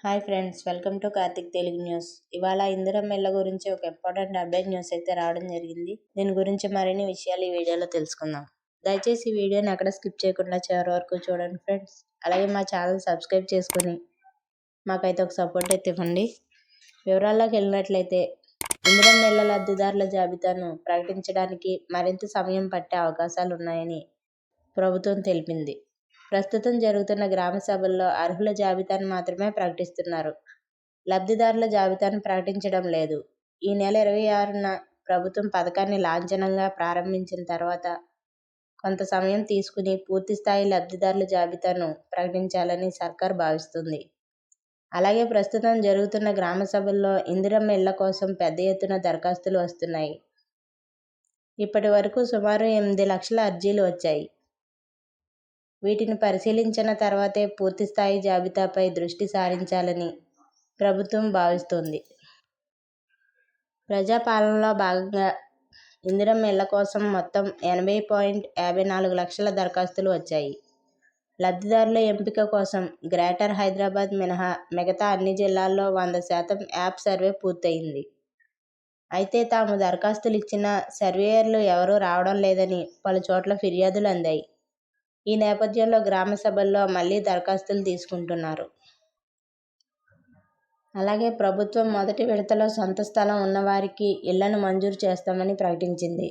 Hi friends, welcome to Karthik Telugu news. ఇవాళ ఇందిరమ్మ ఇళ్ల గురించి ఒక ఇంపార్టెంట్ అప్డేట్ న్యూస్ అయితే రావడం జరిగింది. దీని గురించి మరిన్ని విషయాలు ఈ వీడియోలో తెలుసుకుందాం. దయచేసి ఈ వీడియోని ఎక్కడ స్కిప్ చేయకుండా చివరి వరకు చూడండి ఫ్రెండ్స్. అలాగే మా ఛానల్ సబ్స్క్రైబ్ చేసుకుని మాకైతే ఒక సపోర్ట్ అయితే ఇవ్వండి. వివరాల్లోకి వెళ్ళినట్లయితే, ఇందిరమ్మ ఇళ్ల లబ్ధిదారుల జాబితాను ప్రకటించడానికి మరింత సమయం పట్టే అవకాశాలు ఉన్నాయని ప్రభుత్వం తెలిపింది. ప్రస్తుతం జరుగుతున్న గ్రామ సభల్లో అర్హుల జాబితాను మాత్రమే ప్రకటిస్తున్నారు. లబ్ధిదారుల జాబితాను ప్రకటించడం లేదు. ఈ నెల 26న ప్రభుత్వం పథకాన్ని లాంఛనంగా ప్రారంభించిన తర్వాత కొంత సమయం తీసుకుని పూర్తిస్థాయి లబ్ధిదారుల జాబితాను ప్రకటించాలని సర్కార్ భావిస్తుంది. అలాగే ప్రస్తుతం జరుగుతున్న గ్రామ సభల్లో ఇందిరమ్మ ఇళ్ల కోసం పెద్ద ఎత్తున దరఖాస్తులు వస్తున్నాయి. ఇప్పటి వరకు సుమారు 8 లక్షల అర్జీలు వచ్చాయి. వీటిని పరిశీలించిన తర్వాతే పూర్తిస్థాయి జాబితాపై దృష్టి సారించాలని ప్రభుత్వం భావిస్తోంది. ప్రజాపాలనలో భాగంగా ఇందిరమ్మ ఇళ్ల కోసం మొత్తం 80.54 లక్షల దరఖాస్తులు వచ్చాయి. లబ్ధిదారుల ఎంపిక కోసం గ్రేటర్ హైదరాబాద్ మినహా మిగతా అన్ని జిల్లాల్లో 100% యాప్ సర్వే పూర్తయింది. అయితే తాము దరఖాస్తులు ఇచ్చినా సర్వేయర్లు ఎవరూ రావడం లేదని పలు చోట్ల ఫిర్యాదులు అందాయి. ఈ నేపథ్యంలో గ్రామ సభల్లో మళ్లీ దరఖాస్తులు తీసుకుంటున్నారు. అలాగే ప్రభుత్వం మొదటి విడతలో సొంత స్థలం ఉన్నవారికి ఇళ్లను మంజూరు చేస్తామని ప్రకటించింది.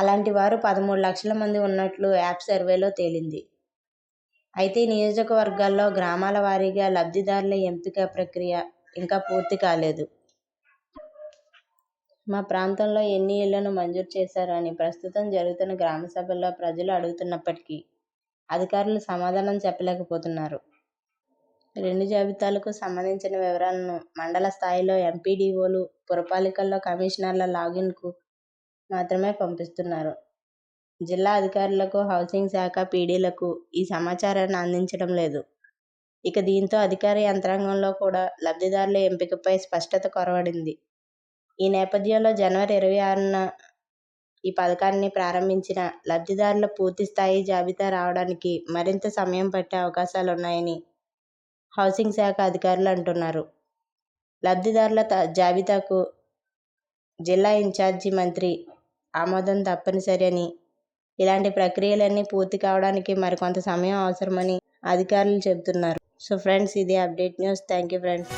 అలాంటి వారు 13 లక్షల మంది ఉన్నట్లు యాప్ సర్వేలో తేలింది. అయితే నియోజకవర్గాల్లో గ్రామాల వారీగా లబ్ధిదారుల ఎంపిక ప్రక్రియ ఇంకా పూర్తి కాలేదు. మా ప్రాంతంలో ఎన్ని ఇళ్లను మంజూరు చేశారు అని ప్రస్తుతం జరుగుతున్న గ్రామ సభల్లో ప్రజలు అడుగుతున్నప్పటికీ అధికారులు సమాధానం చెప్పలేకపోతున్నారు. 2 జాబితాలకు సంబంధించిన వివరాలను మండల స్థాయిలో ఎంపీడీఓలు, పురపాలికల్లో కమిషనర్ల లాగిన్కు మాత్రమే పంపిస్తున్నారు. జిల్లా అధికారులకు, హౌసింగ్ శాఖ పీడీలకు ఈ సమాచారాన్ని అందించడం లేదు. ఇక దీంతో అధికార యంత్రాంగంలో కూడా లబ్ధిదారుల ఎంపికపై స్పష్టత కొరవడింది. ఈ నేపథ్యంలో జనవరి 26న ఈ పథకాన్ని ప్రారంభించిన లబ్ధిదారుల పూర్తిస్థాయి జాబితా రావడానికి మరింత సమయం పట్టే అవకాశాలున్నాయని హౌసింగ్ శాఖ అధికారులు అంటున్నారు. లబ్ధిదారుల జాబితాకు జిల్లా ఇన్ఛార్జి మంత్రి ఆమోదం తప్పనిసరి అని, ఇలాంటి ప్రక్రియలన్నీ పూర్తి కావడానికి మరికొంత సమయం అవసరమని అధికారులు చెబుతున్నారు. సో ఫ్రెండ్స్, ఇది update news. Thank you friends.